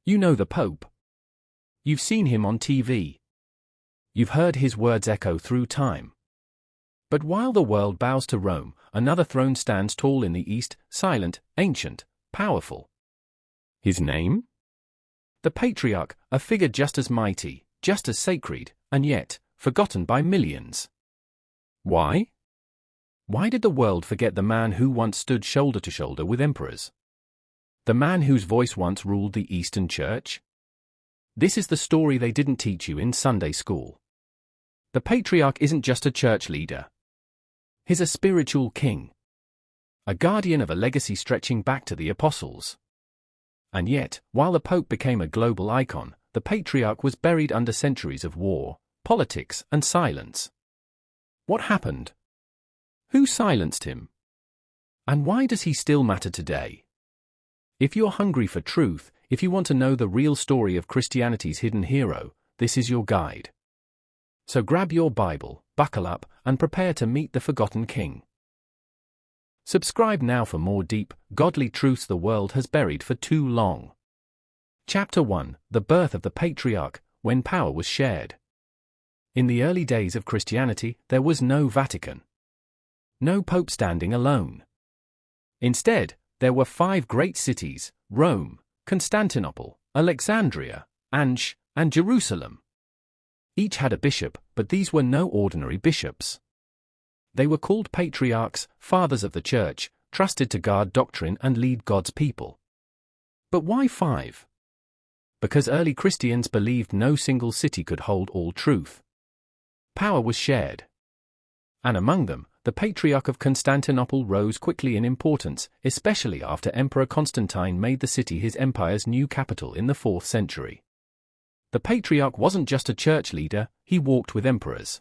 You know the Pope. You've seen him on TV. You've heard his words echo through time. But while the world bows to Rome, another throne stands tall in the east, silent, ancient, powerful. His name? The Patriarch, a figure just as mighty, just as sacred, and yet forgotten by millions. Why? Why did the world forget the man who once stood shoulder to shoulder with emperors? The man whose voice once ruled the Eastern Church? This is the story they didn't teach you in Sunday school. The Patriarch isn't just a church leader. He's a spiritual king. A guardian of a legacy stretching back to the apostles. And yet, while the Pope became a global icon, the Patriarch was buried under centuries of war, politics, and silence. What happened? Who silenced him? And why does he still matter today? If you're hungry for truth, if you want to know the real story of Christianity's hidden hero, this is your guide. So grab your Bible, buckle up, and prepare to meet the forgotten king. Subscribe now for more deep, godly truths the world has buried for too long. Chapter 1: The Birth of the Patriarch, when power was shared. In the early days of Christianity, there was no Vatican. No Pope standing alone. Instead, there were 5 great cities: Rome, Constantinople, Alexandria, Ansh, and Jerusalem. Each had a bishop, but these were no ordinary bishops. They were called patriarchs, fathers of the church, trusted to guard doctrine and lead God's people. But why 5? Because early Christians believed no single city could hold all truth. Power was shared. And among them, the Patriarch of Constantinople rose quickly in importance, especially after Emperor Constantine made the city his empire's new capital in the 4th century. The Patriarch wasn't just a church leader, he walked with emperors.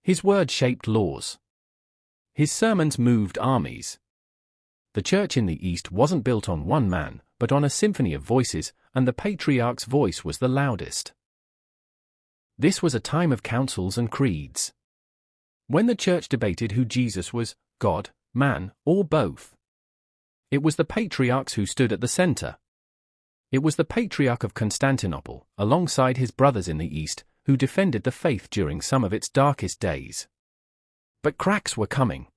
His word shaped laws. His sermons moved armies. The church in the East wasn't built on one man, but on a symphony of voices, and the Patriarch's voice was the loudest. This was a time of councils and creeds. When the church debated who Jesus was, God, man, or both. It was the patriarchs who stood at the center. It was the Patriarch of Constantinople, alongside his brothers in the East, who defended the faith during some of its darkest days. But cracks were coming.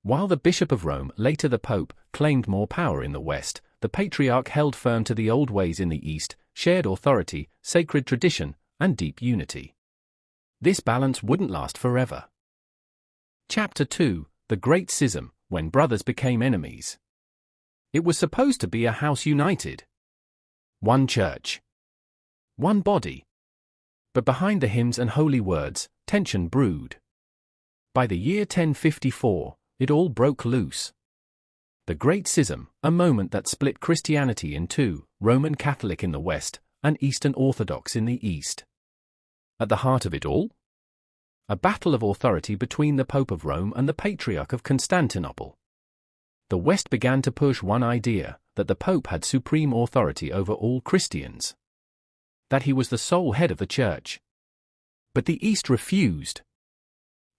While the Bishop of Rome, later the Pope, claimed more power in the West, the Patriarch held firm to the old ways in the East, shared authority, sacred tradition, and deep unity. This balance wouldn't last forever. Chapter 2: The Great Schism, when brothers became enemies. It was supposed to be a house united. One church. One body. But behind the hymns and holy words, tension brewed. By the year 1054, it all broke loose. The Great Schism, a moment that split Christianity in two, Roman Catholic in the West, and Eastern Orthodox in the East. At the heart of it all? A battle of authority between the Pope of Rome and the Patriarch of Constantinople. The West began to push one idea, that the Pope had supreme authority over all Christians. That he was the sole head of the Church. But the East refused.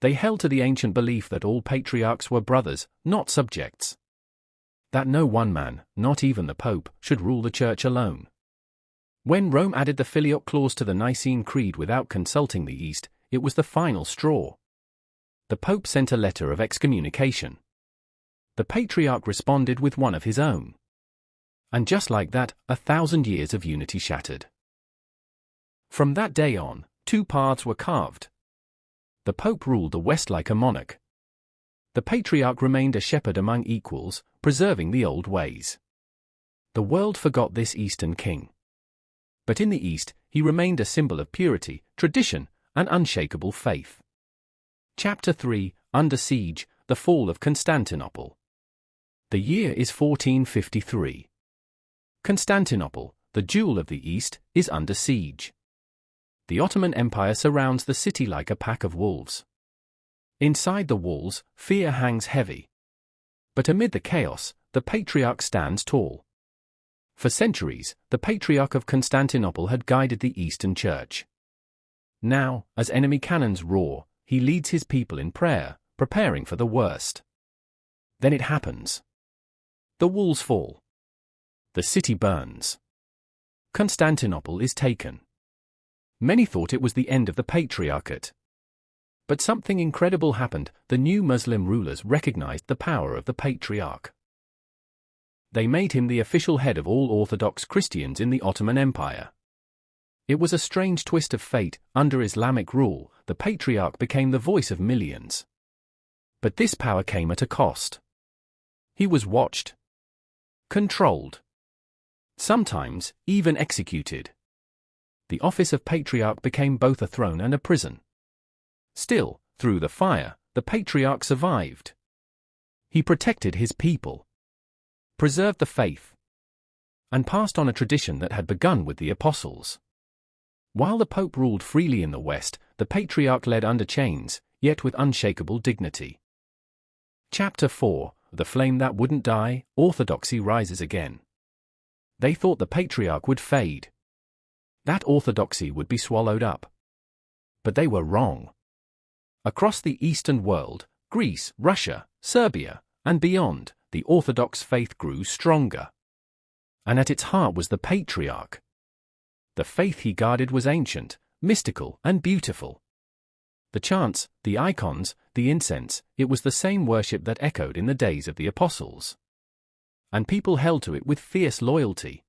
They held to the ancient belief that all patriarchs were brothers, not subjects. That no one man, not even the Pope, should rule the Church alone. When Rome added the Filioque clause to the Nicene Creed without consulting the East, it was the final straw. The Pope sent a letter of excommunication. The Patriarch responded with one of his own. And just like that, 1,000 years of unity shattered. From that day on, two paths were carved. The Pope ruled the West like a monarch. The Patriarch remained a shepherd among equals, preserving the old ways. The world forgot this Eastern king. But in the East, he remained a symbol of purity, tradition, and unshakable faith. Chapter 3: Under Siege, the Fall of Constantinople. The year is 1453. Constantinople, the jewel of the East, is under siege. The Ottoman Empire surrounds the city like a pack of wolves. Inside the walls, fear hangs heavy. But amid the chaos, the Patriarch stands tall. For centuries, the Patriarch of Constantinople had guided the Eastern Church. Now, as enemy cannons roar, he leads his people in prayer, preparing for the worst. Then it happens. The walls fall. The city burns. Constantinople is taken. Many thought it was the end of the Patriarchate. But something incredible happened. The new Muslim rulers recognized the power of the Patriarch. They made him the official head of all Orthodox Christians in the Ottoman Empire. It was a strange twist of fate. Under Islamic rule, the Patriarch became the voice of millions. But this power came at a cost. He was watched, controlled, sometimes even executed. The office of Patriarch became both a throne and a prison. Still, through the fire, the Patriarch survived. He protected his people, preserved the faith, and passed on a tradition that had begun with the apostles. While the Pope ruled freely in the West, the Patriarch led under chains, yet with unshakable dignity. Chapter 4: The Flame That Wouldn't Die. Orthodoxy rises again. They thought the Patriarch would fade, that orthodoxy would be swallowed up. But they were wrong. Across the Eastern world, Greece, Russia, Serbia, and beyond, the Orthodox faith grew stronger. And at its heart was the Patriarch. The faith he guarded was ancient, mystical, and beautiful. The chants, the icons, the incense, it was the same worship that echoed in the days of the apostles. And people held to it with fierce loyalty.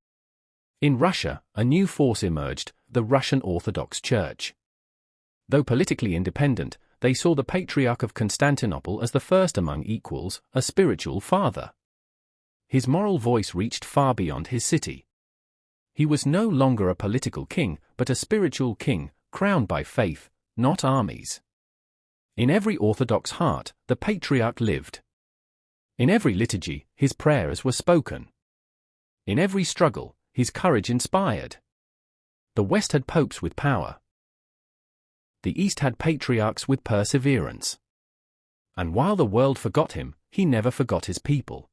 In Russia, a new force emerged, the Russian Orthodox Church. Though politically independent, they saw the Patriarch of Constantinople as the first among equals, a spiritual father. His moral voice reached far beyond his city. He was no longer a political king, but a spiritual king, crowned by faith, not armies. In every Orthodox heart, the Patriarch lived. In every liturgy, his prayers were spoken. In every struggle, his courage inspired. The West had popes with power. The East had patriarchs with perseverance. And while the world forgot him, he never forgot his people.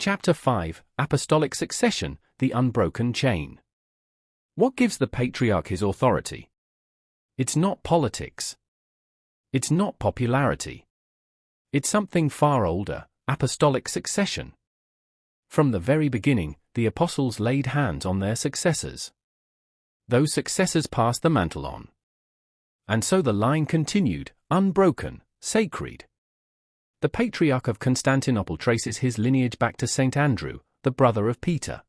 Chapter 5: Apostolic Succession, the Unbroken Chain. What gives the Patriarch his authority? It's not politics. It's not popularity. It's something far older: apostolic succession. From the very beginning, the apostles laid hands on their successors. Those successors passed the mantle on. And so the line continued, unbroken, sacred. The Patriarch of Constantinople traces his lineage back to St. Andrew, the brother of Peter.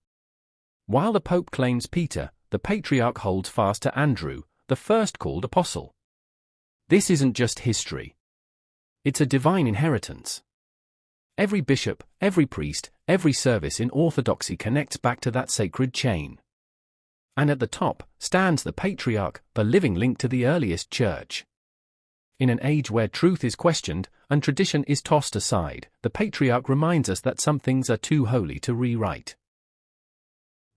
While the Pope claims Peter, the Patriarch holds fast to Andrew, the first called apostle. This isn't just history. It's a divine inheritance. Every bishop, every priest, every service in Orthodoxy connects back to that sacred chain. And at the top stands the Patriarch, the living link to the earliest church. In an age where truth is questioned and tradition is tossed aside, the Patriarch reminds us that some things are too holy to rewrite.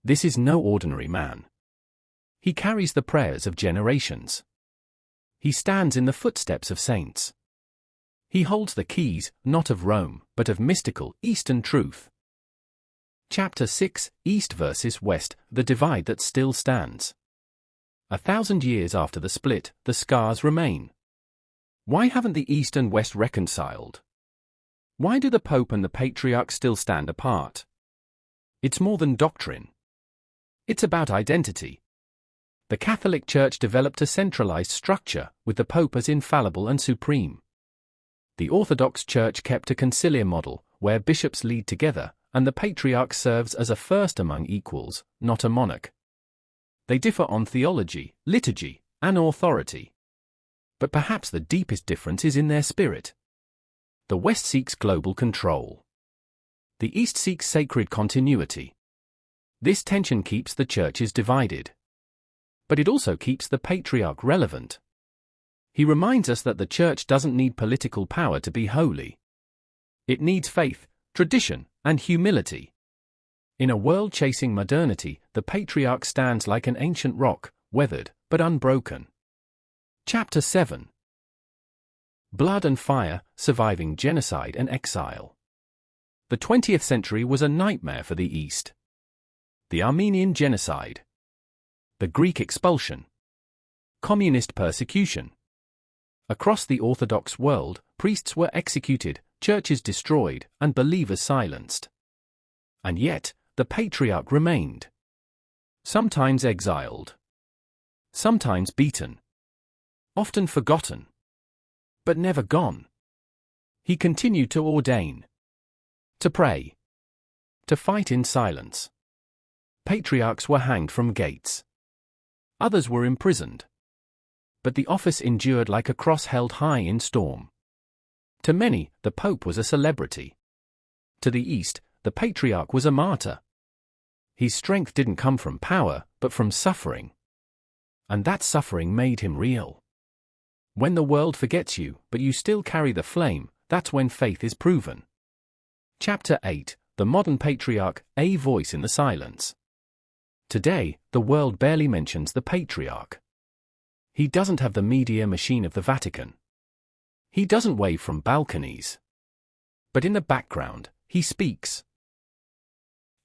This is no ordinary man. He carries the prayers of generations. He stands in the footsteps of saints. He holds the keys, not of Rome, but of mystical, Eastern truth. Chapter 6: East versus West, the divide that still stands. 1,000 years after the split, the scars remain. Why haven't the East and West reconciled? Why do the Pope and the Patriarch still stand apart? It's more than doctrine. It's about identity. The Catholic Church developed a centralized structure, with the Pope as infallible and supreme. The Orthodox Church kept a conciliar model, where bishops lead together, and the Patriarch serves as a first among equals, not a monarch. They differ on theology, liturgy, and authority. But perhaps the deepest difference is in their spirit. The West seeks global control. The East seeks sacred continuity. This tension keeps the churches divided. But it also keeps the Patriarch relevant. He reminds us that the Church doesn't need political power to be holy. It needs faith, tradition, and humility. In a world chasing modernity, the Patriarch stands like an ancient rock, weathered, but unbroken. Chapter 7: Blood and Fire, Surviving Genocide and Exile. The 20th century was a nightmare for the East. The Armenian genocide, the Greek expulsion, communist persecution. Across the Orthodox world, priests were executed, churches destroyed, and believers silenced. And yet, the Patriarch remained. Sometimes exiled. Sometimes beaten. Often forgotten. But never gone. He continued to ordain. To pray. To fight in silence. Patriarchs were hanged from gates. Others were imprisoned. But the office endured like a cross held high in storm. To many, the Pope was a celebrity. To the East, the Patriarch was a martyr. His strength didn't come from power, but from suffering. And that suffering made him real. When the world forgets you, but you still carry the flame, that's when faith is proven. Chapter 8, The Modern Patriarch, a Voice in the Silence. Today, the world barely mentions the Patriarch. He doesn't have the media machine of the Vatican. He doesn't wave from balconies. But in the background, he speaks.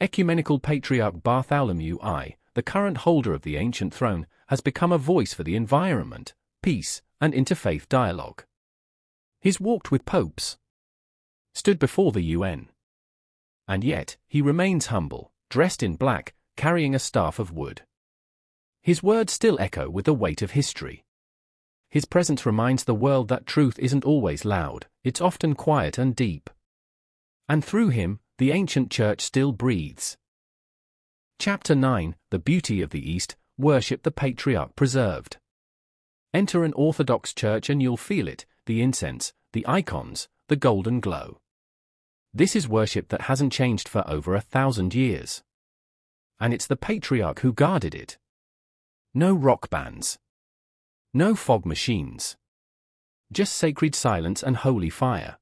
Ecumenical Patriarch Bartholomew I, the current holder of the ancient throne, has become a voice for the environment, peace, and interfaith dialogue. He's walked with popes. Stood before the UN. And yet, he remains humble, dressed in black, carrying a staff of wood. His words still echo with the weight of history. His presence reminds the world that truth isn't always loud, it's often quiet and deep. And through him, the ancient church still breathes. Chapter 9, The Beauty of the East, Worship the Patriarch Preserved. Enter an Orthodox church and you'll feel it, the incense, the icons, the golden glow. This is worship that hasn't changed for over 1,000 years. And it's the Patriarch who guarded it. No rock bands. No fog machines. Just sacred silence and holy fire.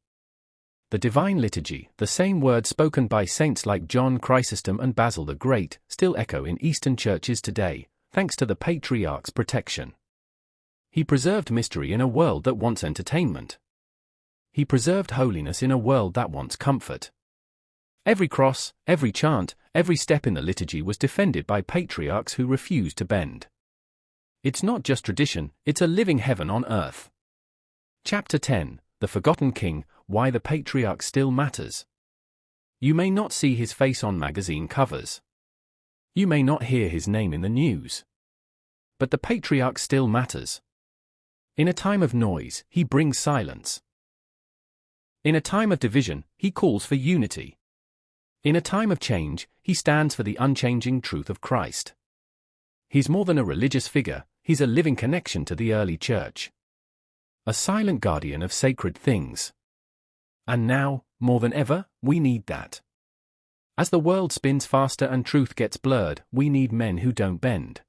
The divine liturgy, the same words spoken by saints like John Chrysostom and Basil the Great, still echo in Eastern churches today, thanks to the Patriarch's protection. He preserved mystery in a world that wants entertainment. He preserved holiness in a world that wants comfort. Every cross, every chant, every step in the liturgy was defended by patriarchs who refused to bend. It's not just tradition, it's a living heaven on earth. Chapter 10, The Forgotten King, Why the Patriarch Still Matters. You may not see his face on magazine covers. You may not hear his name in the news. But the Patriarch still matters. In a time of noise, he brings silence. In a time of division, he calls for unity. In a time of change, he stands for the unchanging truth of Christ. He's more than a religious figure, he's a living connection to the early church. A silent guardian of sacred things. And now, more than ever, we need that. As the world spins faster and truth gets blurred, we need men who don't bend.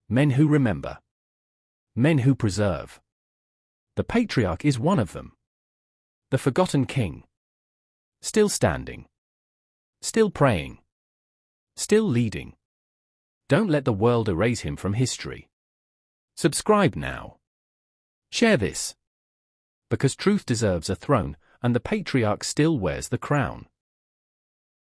Men who remember. Men who preserve. The Patriarch is one of them. The forgotten king. Still standing. Still praying. Still leading. Don't let the world erase him from history. Subscribe now. Share this. Because truth deserves a throne, and the Patriarch still wears the crown.